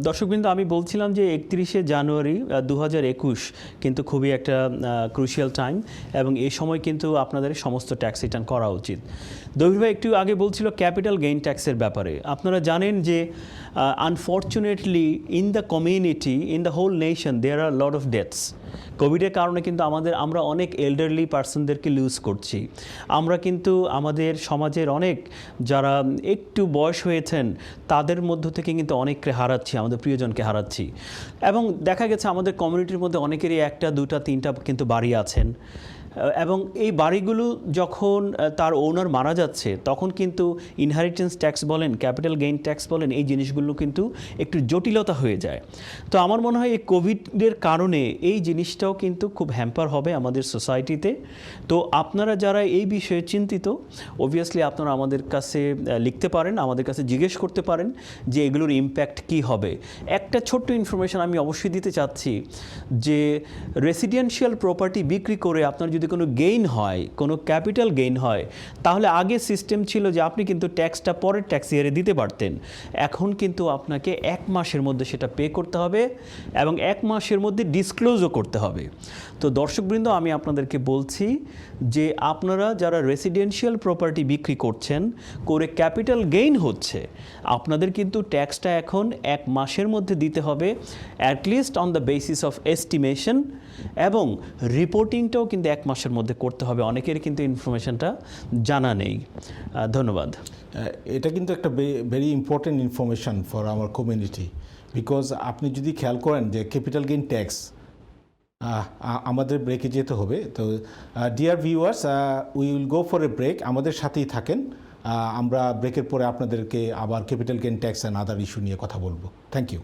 দর্শকবৃন্দ, আমি বলছিলাম যে 31শে জানুয়ারি 2021 কিন্তু খুবই একটা ক্রুশিয়াল টাইম, এবং এই সময় কিন্তু আপনাদের সমস্ত ট্যাক্স রিটার্ন করা উচিত। দবির ভাই একটু আগে বলছিল ক্যাপিটাল গেইন ট্যাক্সের ব্যাপারে। আপনারা জানেন যে unfortunately in the community, in the whole nation, there are lot of deaths. কোভিডের কারণে কিন্তু আমরা অনেক এল্ডারলি পার্সনদেরকে লুজ করছি। আমরা কিন্তু আমাদের সমাজের অনেক যারা একটু বয়স হয়েছেন তাদের মধ্য থেকে কিন্তু অনেককে হারাচ্ছি, আমাদের প্রিয়জনকে হারাচ্ছি। এবং দেখা গেছে আমাদের কমিউনিটির মধ্যে অনেকেরই 1টা 2টা 3টা কিন্তু বাড়ি আছেন, এবং এই বাড়িগুলো যখন তার ওনার মারা যাচ্ছে তখন কিন্তু ইনহেরিটেন্স ট্যাক্স বলেন, ক্যাপিটাল গেইন ট্যাক্স বলেন, এই জিনিসগুলো কিন্তু একটু জটিলতা হয়ে যায়। তো আমার মনে হয় এই কোভিডের কারণে এই জিনিসটাও কিন্তু খুব হ্যাম্পার হবে আমাদের সোসাইটিতে। তো আপনারা যারা এই বিষয়ে চিন্তিত, অবভিয়াসলি আপনারা আমাদের কাছে লিখতে পারেন, আমাদের কাছে জিজ্ঞেস করতে পারেন যে এগুলোর ইম্প্যাক্ট কী হবে। একটা ছোট্ট ইনফরমেশন আমি অবশ্যই দিতে চাচ্ছি যে রেসিডেন্সিয়াল প্রপার্টি বিক্রি করে আপনার যদি কোনো গেইন হয়, কোনো ক্যাপিটাল গেইন হয়, তাহলে আগে সিস্টেম ছিল যে আপনি কিন্তু ট্যাক্সটা পরের ট্যাক্স ইয়ারে দিতে পারতেন। এখন কিন্তু আপনাকে 1 মাসের মধ্যে সেটা পে করতে হবে এবং 1 মাসের মধ্যে ডিসক্লোজও করতে হবে। তো দর্শকবৃন্দ, আমি আপনাদেরকে বলছি যে আপনারা যারা রেসিডেন্সিয়াল প্রপার্টি বিক্রি করছেন করে ক্যাপিটাল গেইন হচ্ছে, আপনাদের কিন্তু ট্যাক্সটা এখন 1 মাসের মধ্যে দিতে হবে, at least on the basis of estimation, এবং রিপোর্টিংটাও কিন্তু 1 মাসের মধ্যে করতে হবে। অনেকের কিন্তু ইনফরমেশনটা জানা নেই। ধন্যবাদ।
এটা কিন্তু একটা very important information for our community, because আপনি যদি খেয়াল করেন যে ক্যাপিটাল গেইন ট্যাক্স, আমাদের ব্রেকে যেতে হবে। তো dear viewers, we will go for a break. আমাদের সাথেই থাকেন, আমরা ব্রেকের পরে আপনাদেরকে আবার capital gain tax and other issue নিয়ে কথা বলবো। Thank you.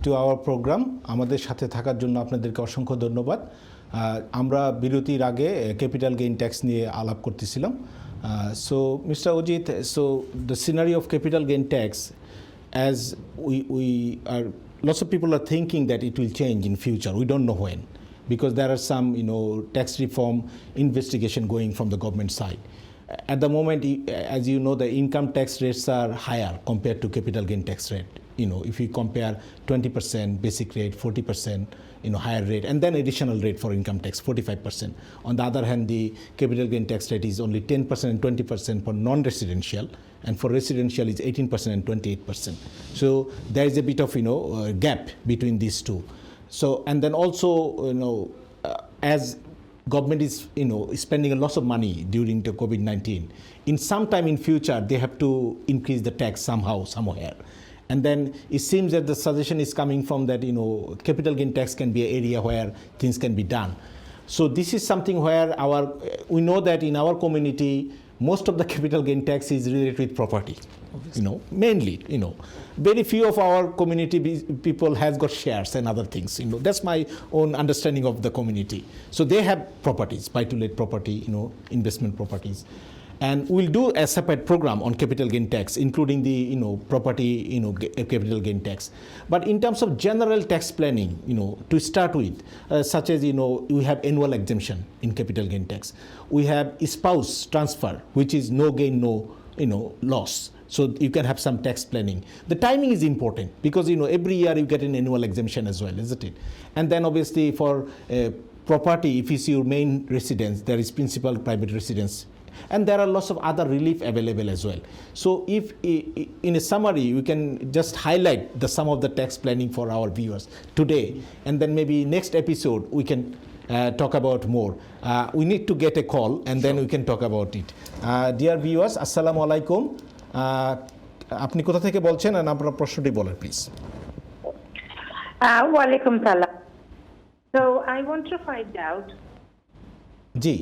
To our programme. আমাদের সাথে থাকার জন্য আপনাদেরকে অসংখ্য ধন্যবাদ। আমরা বিরতির আগে ক্যাপিটাল গেইন ট্যাক্স নিয়ে আলাপ করতেছিলাম। So mister Ajit, so the scenery of capital gain tax, as we are, lots of people are thinking that it will change in future. We don't know when, because there are some tax reform investigation going from the government side. At the moment, as you know, the income tax rates are higher compared to capital gain tax rate. If you compare 20% basic rate, 40% higher rate, and then additional rate for income tax 45%. On the other hand, the capital gain tax rate is only 10% and 20% for non-residential, and for residential is 18% and 28%. So there is a bit of gap between these two. So, and then also as government is spending a lot of money during the COVID-19, in some time in future they have to increase the tax somehow, somewhere. And then it seems that the suggestion is coming from that capital gain tax can be an area where things can be done. So this is something where we know that in our community most of the capital gain tax is related with property. Mainly, very few of our community people has got shares and other things. That's my own understanding of the community. So they have properties, buy-to-let property, investment properties. And we'll do a separate program on capital gain tax, including the property capital gain tax. But in terms of general tax planning, to start with, such as we have annual exemption in capital gain tax. We have spouse transfer, which is no gain, no loss. So you can have some tax planning. The timing is important because every year you get an annual exemption as well, isn't it? And then obviously for property, if it's your main residence, there is principal private residence. And there are lots of other relief available as well. So if in a summary we can just highlight some of the tax planning for our viewers today, and then maybe next episode we can talk about more. We need to get a call and then we can talk about it. Dear viewers, assalamu alaikum. আপনি কোথা থেকে বলছেন আর আপনার প্রশ্নটি বলেন please.
ওয়ালাইকুম সালাম। So I want to find out.
G.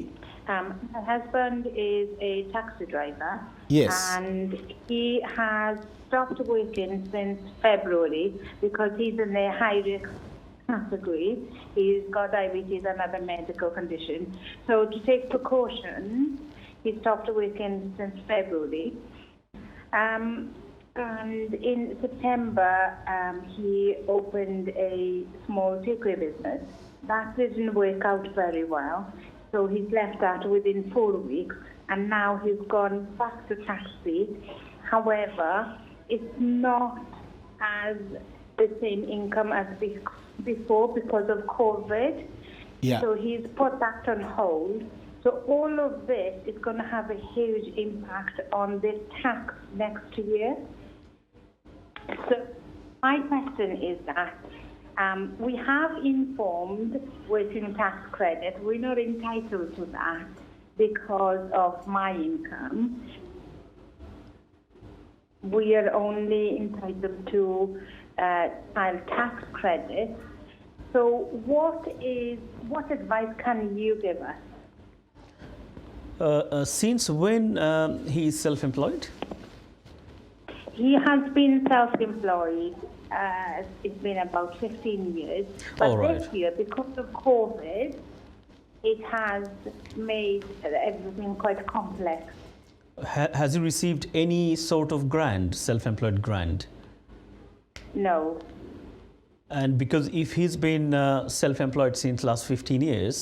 My husband is a taxi driver.
Yes.
And he has stopped working since February because he's in a high risk category. He's got diabetes and other medical conditions. So to take precautions, he stopped working since February. And in September, he opened a small takeaway business. That didn't work out very well. So he's left that within 4 weeks, and now he's gone back to taxi. However, it's not as the same income as before because of COVID.
Yeah.
So he's put that on hold. So all of this is going to have a huge impact on the tax next year. So my question is that we have informed working tax credit. We're not entitled to that because of my income. We are only entitled to child tax credit. So what advice can you give us?
Since when he is self-employed?
He has been self-employed. It's been about 15 years. But
All right.
this year, because of COVID, it has made everything quite complex.
Has he received any sort of grant, self-employed grant?
No.
And because if he's been self-employed since last 15 years,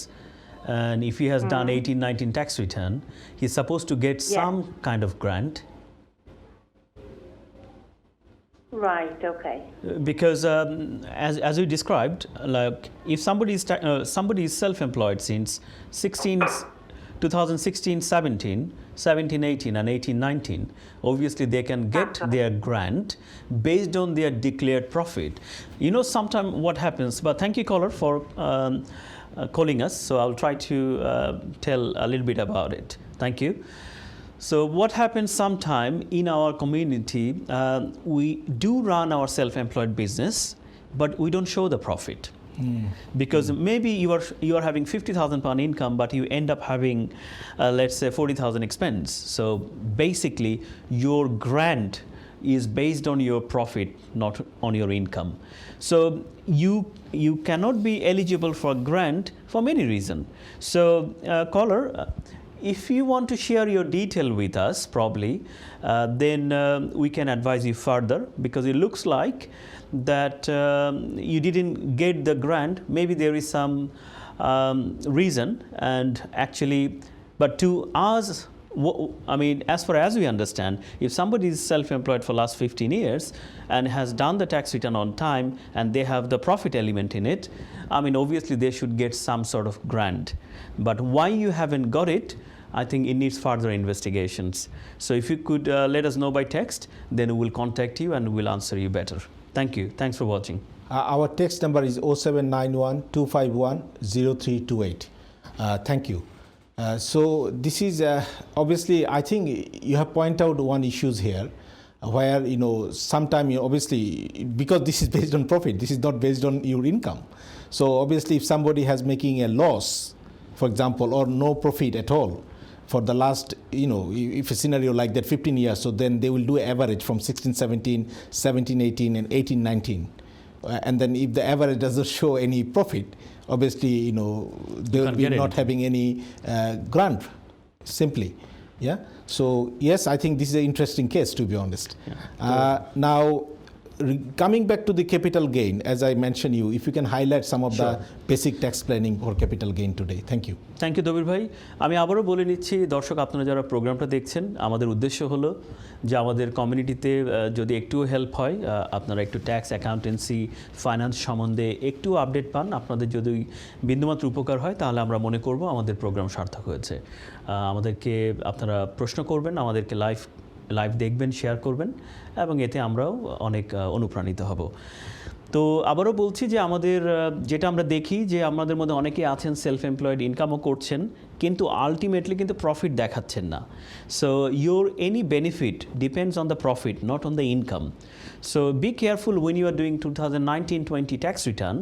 and if he has done 18-19 tax return, he's supposed to get some kind of grant.
Right, okay.
Because as you described, like if somebody is self-employed since 2016, 17, 18 and 18, 19, obviously they can get their grant based on their declared profit. Sometimes what happens, but thank you caller for calling us, so I'll try to tell a little bit about it. Thank you. So what happens sometime in our community, we do run our self-employed business, but we don't show the profit. Because maybe you are having £50,000 income, but you end up having, let's say, 40,000 expense. So basically, your grant is based on your profit, not on your income. So you cannot be eligible for grant for many reasons. So caller, if you want to share your detail with us, probably, then we can advise you further, because it looks like that you didn't get the grant. Maybe there is some reason, and actually, but to us, I mean, as far as we understand, if somebody is self-employed for last 15 years and has done the tax return on time and they have the profit element in it, I mean, obviously they should get some sort of grant. But why you haven't got it, I think it needs further investigations. So if you could let us know by text, then we will contact you and we'll answer you better. Thank you. Thanks for watching.
Our text number is 0791 251 0328. Thank you. So this is obviously, I think you have pointed out one issues here, where sometime obviously, because this is based on profit, this is not based on your income. So obviously, if somebody has making a loss, for example, or no profit at all for the last, if a scenario like that 15 years, so then they will do average from 16, 17, 17, 18, and 18, 19. And then if the average doesn't show any profit, obviously, they will be not having any grant, simply. Yeah. So yes, I think this is an interesting case, to be honest. Yeah. Now, coming back to the capital gain, as I mentioned you, if you can highlight some of the basic tax planning for capital gain today. Thank you.
Thank you Dabir ভাই। আমি আবারও বলে নিচ্ছি, দর্শক আপনারা যারা প্রোগ্রামটা দেখছেন, আমাদের উদ্দেশ্য হলো যে আমাদের কমিউনিটিতে যদি একটু হেল্প হয়, আপনারা একটু ট্যাক্স, অ্যাকাউন্টেন্সি, ফাইন্যান্স সম্বন্ধে একটু আপডেট পান, আপনাদের যদি বিন্দুমাত্র উপকার হয়, তাহলে আমরা মনে করব আমাদের প্রোগ্রাম সার্থক হয়েছে। আমাদেরকে আপনারা প্রশ্ন করবেন, আমাদেরকে লাইভ দেখবেন, শেয়ার করবেন, এবং এতে আমরাও অনেক অনুপ্রাণিত হব। তো আবারও বলছি যে আমাদের যেটা আমরা দেখি যে আমাদের মধ্যে অনেকেই আছেন সেলফ এমপ্লয়েড, ইনকামও করছেন, কিন্তু আলটিমেটলি কিন্তু প্রফিট দেখাচ্ছেন না। So your any benefit depends on the profit, not on the income. So be careful when you are doing 2019-20 tax return,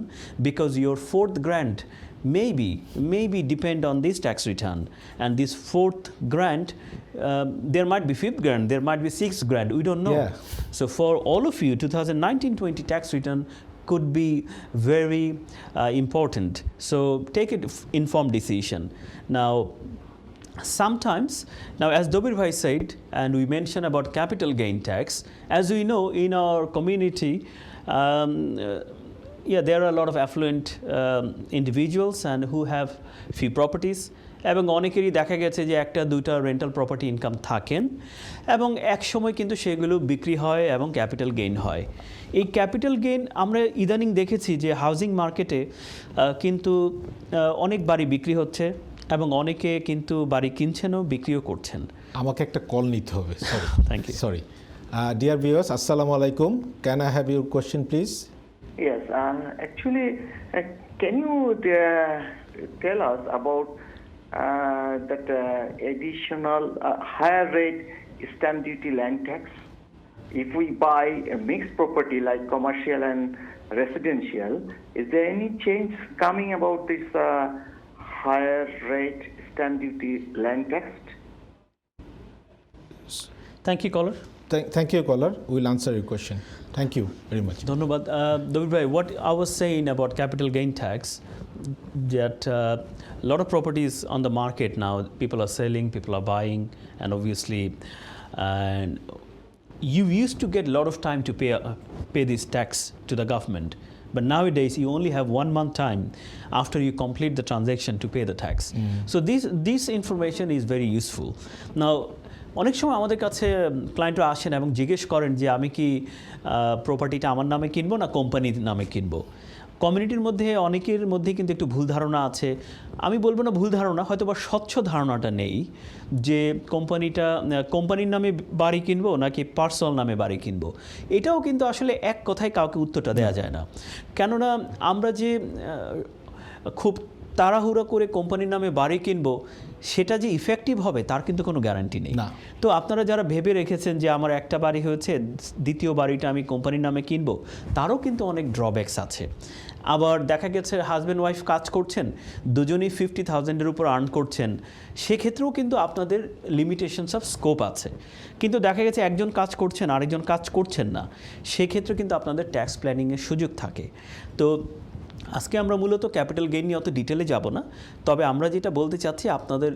because your fourth grant maybe depend on this tax return, and this fourth grant, there might be fifth grant, there might be sixth grant, we don't know.
Yeah.
So for all of you, 2019-20 tax return could be very important. So take an informed decision. Now, sometimes, as Dobir Bhai said, and we mentioned about capital gain tax, as we know in our community, there are a lot of affluent individuals and who have few properties, এবং অনেকেরই দেখা গেছে যে একটা দুটা rental property income থাকেন, এবং এক সময় কিন্তু সেগুলো বিক্রি হয় এবং ক্যাপিটাল গেইন হয়। এই ক্যাপিটাল গেইন আমরা ইদানিং দেখেছি যে হাউজিং মার্কেটে কিন্তু অনেক বাড়ি বিক্রি হচ্ছে, এবং অনেকে কিন্তু বাড়ি কিনছেনও, বিক্রিও করছেন।
আমাকে একটা কল নিতে হবে, sorry.
Thank you.
Sorry. Dear viewers, assalamu alaikum. Can I have your question, please?
Yes, actually, can you tell us about that additional higher rate stamp duty land tax? If we buy a mixed property like commercial and residential, is there any change coming about this higher rate stamp duty land tax?
Thank you, caller.
Thank you, caller. We'll answer your question. Thank you very much.
ধন্যবাদ। Dobir bhai, what I was saying about capital gain tax, that a lot of properties on the market now, people are selling, people are buying, and obviously, and you used to get a lot of time to pay this tax to the government. But nowadays, you only have 1 month time after you complete the transaction to pay the tax. So this information is very useful. Now, অনেক সময় আমাদের কাছে ক্লায়েন্টরা আসেন এবং জিজ্ঞেস করেন যে আমি কি প্রপার্টিটা আমার নামে কিনবো না কোম্পানির নামে কিনবো। কমিউনিটির মধ্যে অনেকের মধ্যে কিন্তু একটু ভুল ধারণা আছে। আমি বলবো না ভুল ধারণা, হয়তো বা স্বচ্ছ ধারণাটা নেই যে কোম্পানির নামে বাড়ি কিনবো নাকি পার্সোনাল নামে বাড়ি কিনবো। এটাও কিন্তু আসলে এক কথায় কাউকে উত্তরটা দেওয়া যায় না, কেননা আমরা যে খুব তাড়াহুড়ো করে কোম্পানির নামে বাড়ি কিনবো সেটা যে ইফেক্টিভ হবে তার কিন্তু কোনো গ্যারান্টি নেই।
না।
তো আপনারা যারা ভেবে রেখেছেন যে আমার একটা বাড়ি হয়েছে, দ্বিতীয় বাড়িটা আমি কোম্পানির নামে কিনবো, তারও কিন্তু অনেক ড্রব্যাকস আছে। আবার দেখা গেছে হাজব্যান্ড ওয়াইফ কাজ করছেন, দুজনেই 50,000-এর উপর আর্ন করছেন, সেক্ষেত্রেও কিন্তু আপনাদের লিমিটেশনস অফ স্কোপ আছে। কিন্তু দেখা গেছে একজন কাজ করছেন আরেকজন কাজ করছেন না, সেক্ষেত্রে কিন্তু আপনাদের ট্যাক্স প্ল্যানিংয়ের সুযোগ থাকে। তো আজকে আমরা মূলত ক্যাপিটাল গেইন নিয়ে অত ডিটেলে যাব না, তবে আমরা যেটা বলতে চাচ্ছি আপনাদের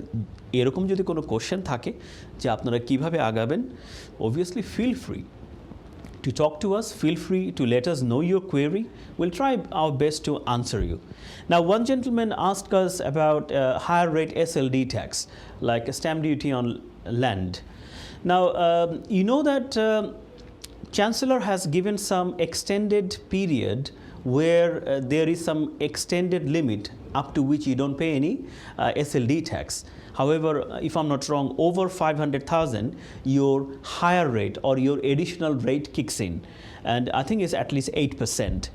এরকম যদি কোনো কোশ্চেন থাকে যে আপনারা কিভাবে আগাবেন, obviously feel free to talk to us, feel free to let us know your query. We'll try our best to answer you. Now, one gentleman asked us about higher rate SLD tax, like a stamp duty on land. Now, you know that Chancellor has given some extended period where there is some extended limit up to which you don't pay any SLD tax. However, if I'm not wrong, over 500,000, your higher rate or your additional rate kicks in. And I think it's at least 8%.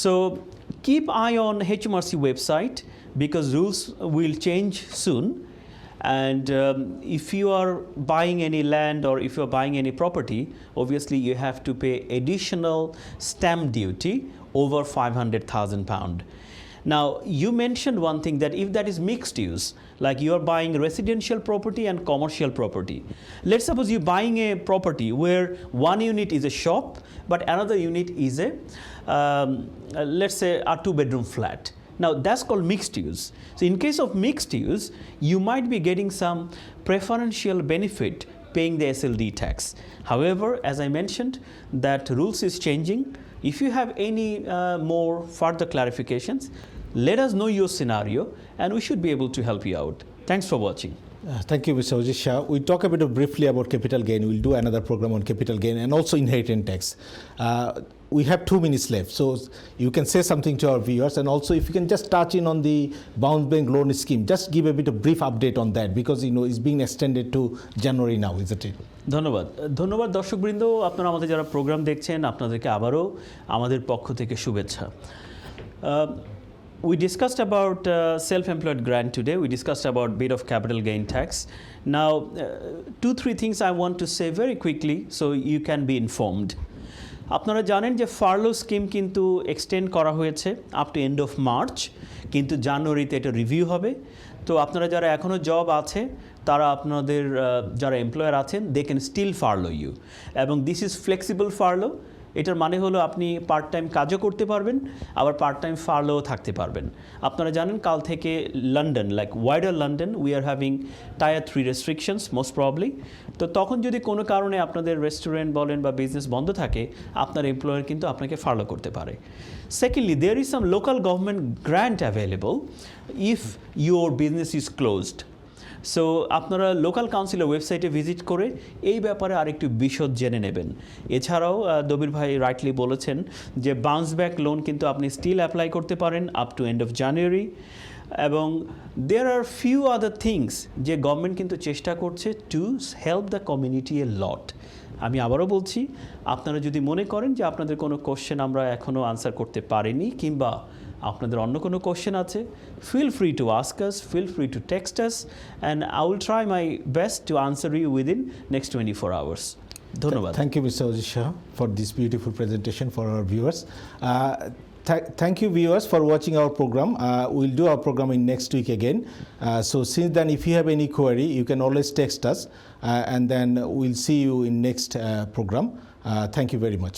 So keep eye on HMRC website because rules will change soon. And if you are buying any land or if you're buying any property, obviously you have to pay additional stamp duty over £500,000. Now, you mentioned one thing that if that is mixed use, like you are buying residential property and commercial property. Let's suppose you're buying a property where one unit is a shop, but another unit is a, let's say, a 2-bedroom flat. Now, that's called mixed use. So, in case of mixed use, you might be getting some preferential benefit paying the SLD tax. However, as I mentioned, that rules is changing. If you have any more further clarifications, let us know your scenario and we should be able to help you out. Thanks for watching.
Thank you, Mr. Ajit Shah. We talk a bit briefly about capital gain. We'll do another program on capital gain and also inheritance tax. We have 2 minutes left, so you can say something to our viewers, and also if you can just touch in on the bounce bank loan scheme, just give a bit of brief update on that because you know it's being extended to January now, isn't it?
ধন্যবাদ দর্শকবৃন্দ, আপনারা আমাদের যারা programme দেখছেন আপনাদেরকে আবারও আমাদের পক্ষ থেকে শুভেচ্ছা। We discussed about self-employed grant today. We discussed about bit of capital gain tax. Now, 2-3 things I want to say very quickly so you can be informed. আপনারা জানেন যে ফার্লো স্কিম কিন্তু এক্সটেন্ড করা হয়েছে up to end of March, কিন্তু জানুয়ারিতে এটা review হবে। তো আপনারা যারা এখনও জব আছে তারা আপনাদের যারা এমপ্লয়ার আছেন they can still furlough you, এবং দিস ইজ ফ্লেক্সিবল ফার্লো। এটার মানে হলো আপনি পার্ট টাইম কাজও করতে পারবেন, আবার পার্ট টাইম ফার্লোও থাকতে পারবেন। আপনারা জানেন কাল থেকে London, like wider London, we are having tyre 3 restrictions most probably. তো তখন যদি কোনো কারণে আপনাদের রেস্টুরেন্ট বলেন বা বিজনেস বন্ধ থাকে, আপনার এমপ্লয়ার কিন্তু আপনাকে ফার্লো করতে পারে। Secondly, there is some local government grant available if your business is closed. So আপনারা লোকাল কাউন্সিলের ওয়েবসাইটে ভিজিট করে এই ব্যাপারে আরেকটু বিশদ জেনে নেবেন। এছাড়াও দবির ভাই রাইটলি বলেছেন যে বাউন্স ব্যাক লোন কিন্তু আপনি স্টিল অ্যাপ্লাই করতে পারেন up to end of January, এবং দেয়ার আর ফিউ আদার থিংস যে গভর্নমেন্ট কিন্তু চেষ্টা করছে টু হেল্প দ্য কমিউনিটি এ লট। আমি আবারও বলছি, আপনারা যদি মনে করেন যে আপনাদের কোনো কোশ্চেন আমরা এখনও আনসার করতে পারিনি কিংবা আপনাদের অন্য কোনো কোশ্চেন আছে, feel free to ask us, feel free to text us, and I will try my best to answer you within next 24 hours. ধন্যবাদ।
Thank you, Mr. Ajit Shah, for this beautiful presentation for our viewers. Thank you, viewers, for watching our program. We'll do our program in next week again. So since then, if you have any query, you can always text us, and then we'll see you in next program. Thank you very much.